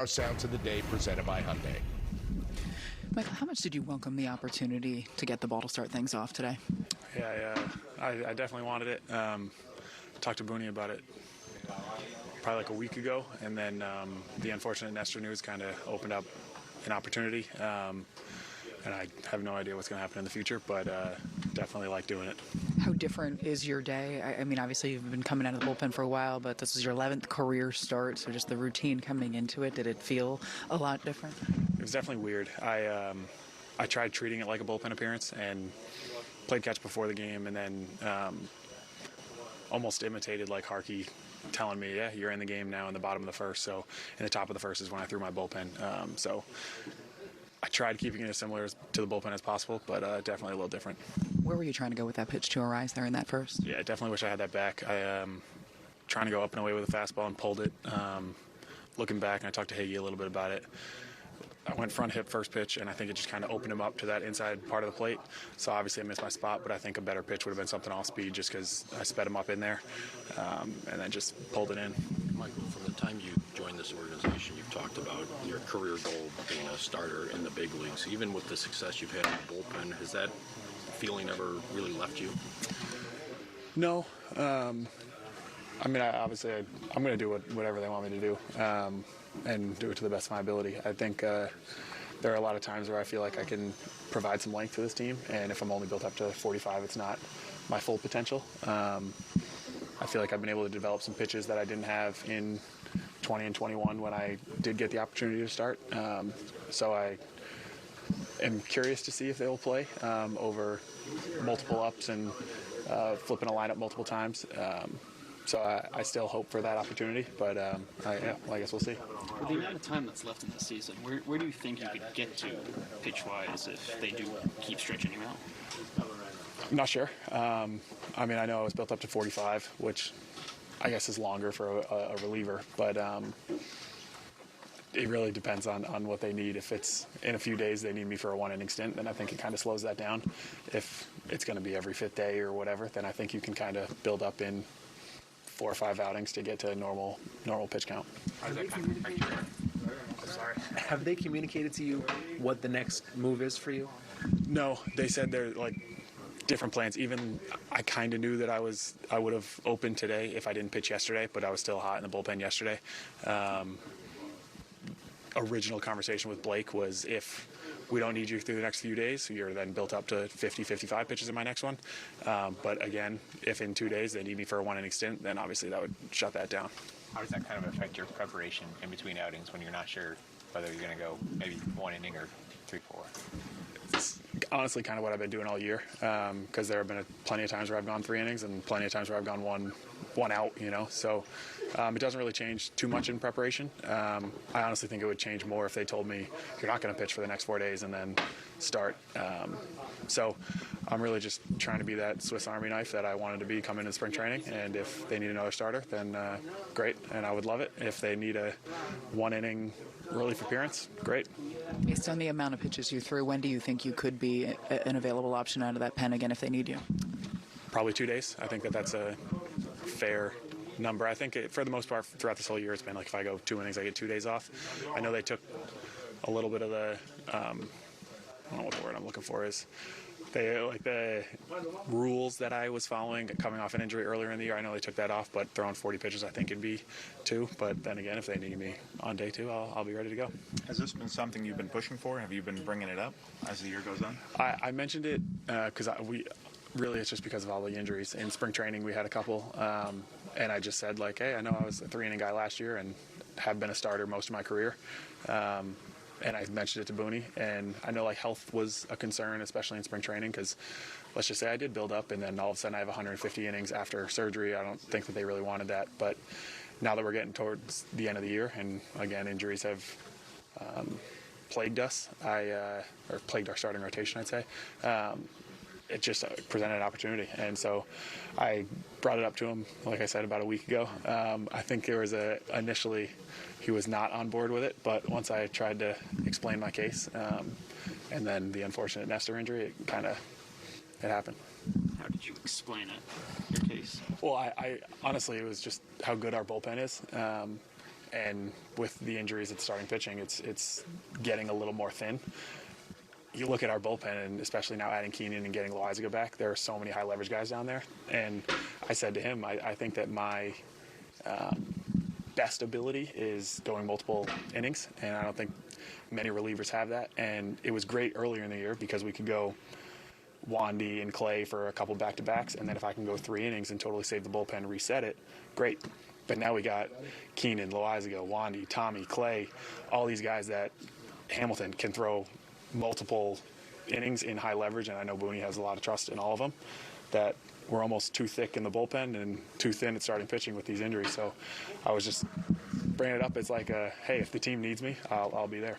Our sounds of the day presented by Hyundai. Michael, how much did you welcome the opportunity to get the ball to start things off today? Yeah, I definitely wanted it. Talked to Booney about it probably like a week ago, and then the unfortunate Nestor news kind of opened up an opportunity, and I have no idea what's going to happen in the future, but definitely like doing it. How different is your day? I mean, obviously you've been coming out of the bullpen for a while, but this is your 11th career start, so just the routine coming into it, did it feel a lot different? It was definitely weird. I tried treating it like a bullpen appearance and played catch before the game, and then almost imitated like Harkey telling me, yeah, you're in the game now in the bottom of the first. So in the top of the first is when I threw my bullpen. So I tried keeping it as similar to the bullpen as possible, but definitely a little different. Where were you trying to go with that pitch to Arise there in that first? Yeah, I definitely wish I had that back. I trying to go up and away with a fastball and pulled it. Looking back, and I talked to Hagee a little bit about it. I went front hip first pitch, and I think it just kind of opened him up to that inside part of the plate. So obviously I missed my spot, but I think a better pitch would have been something off speed just because I sped him up in there and then just pulled it in. Michael, from the time you joined this organization, you've talked about your career goal being a starter in the big leagues. Even with the success you've had in the bullpen, has that feeling ever really left you? No. I mean, obviously, I'm going to do whatever they want me to do and do it to the best of my ability. I think there are a lot of times where I feel like I can provide some length to this team, and if I'm only built up to 45, it's not my full potential. I feel like I've been able to develop some pitches that I didn't have in 20 and 21 when I did get the opportunity to start. So I am curious to see if they will play over multiple ups and flipping a lineup multiple times. So I still hope for that opportunity, but I guess we'll see. With the amount of time that's left in the season, where do you think you could get to pitch-wise if they do keep stretching you out? I'm not sure. I mean, I know I was built up to 45, which I guess is longer for a reliever, but it really depends on what they need. If it's in a few days they need me for a one-inning stint, then I think it kind of slows that down. If it's going to be every fifth day or whatever, then I think you can kind of build up in 4 or 5 outings to get to a normal pitch count. How does that kind of affect your... Sorry. Have they communicated to you what the next move is for you? No, they said they're like different plans. Even I kind of knew that I would have opened today if I didn't pitch yesterday, but I was still hot in the bullpen yesterday. Original conversation with Blake was if we don't need you through the next few days, you're then built up to 50, 55 pitches in my next one. But again, if in 2 days they need me for a one-inning stint, then obviously that would shut that down. How does that kind of affect your preparation in between outings when you're not sure whether you're going to go maybe one inning or 3-4? It's honestly kind of what I've been doing all year, because there have been plenty of times where I've gone 3 innings and plenty of times where I've gone one out, so it doesn't really change too much in preparation. I honestly think it would change more if they told me you're not going to pitch for the next 4 days and then start. So I'm really just trying to be that Swiss Army knife that I wanted to be coming into spring training, and if they need another starter, then great, and I would love it. If they need a one-inning relief appearance, great. Based on the amount of pitches you threw, when do you think you could be an available option out of that pen again if they need you? Probably 2 days. I think that's a fair number. I think for the most part throughout this whole year it's been like if I go 2 innings I get 2 days off. I know they took a little bit of the I don't know what the word I'm looking for is. They like the rules that I was following coming off an injury earlier in the year. I know they took that off, but throwing 40 pitches I think it'd be 2. But then again, if they need me on day 2, I'll be ready to go. Has this been something you've been pushing for? Have you been bringing it up as the year goes on? I mentioned it because really it's just because of all the injuries. In spring training we had a couple, and I just said like, hey, I know I was a 3-inning guy last year and have been a starter most of my career. And I mentioned it to Booney, and I know like health was a concern, especially in spring training, because let's just say I did build up and then all of a sudden I have 150 innings after surgery. I don't think that they really wanted that, but now that we're getting towards the end of the year, and again injuries have plagued us, or plagued our starting rotation, I'd say. It just presented an opportunity, and so I brought it up to him, like I said, about a week ago. I think there was initially he was not on board with it, but once I tried to explain my case, and then the unfortunate Nestor injury, it happened. How did you explain it, your case? Well, I honestly, it was just how good our bullpen is. And with the injuries at starting pitching, it's getting a little more thin. You look at our bullpen, and especially now adding Keenan and getting Loizaga back, there are so many high leverage guys down there. And I said to him, I think that my best ability is going multiple innings, and I don't think many relievers have that. And it was great earlier in the year because we could go Wandy and Clay for a couple back-to-backs, and then if I can go 3 innings and totally save the bullpen, reset it, great. But now we got Keenan, Loizaga, Wandy, Tommy, Clay, all these guys that Hamilton can throw multiple innings in high leverage, and I know Booney has a lot of trust in all of them, that we're almost too thick in the bullpen and too thin at starting pitching with these injuries. So I was just bringing it up. It's like, hey, if the team needs me, I'll be there.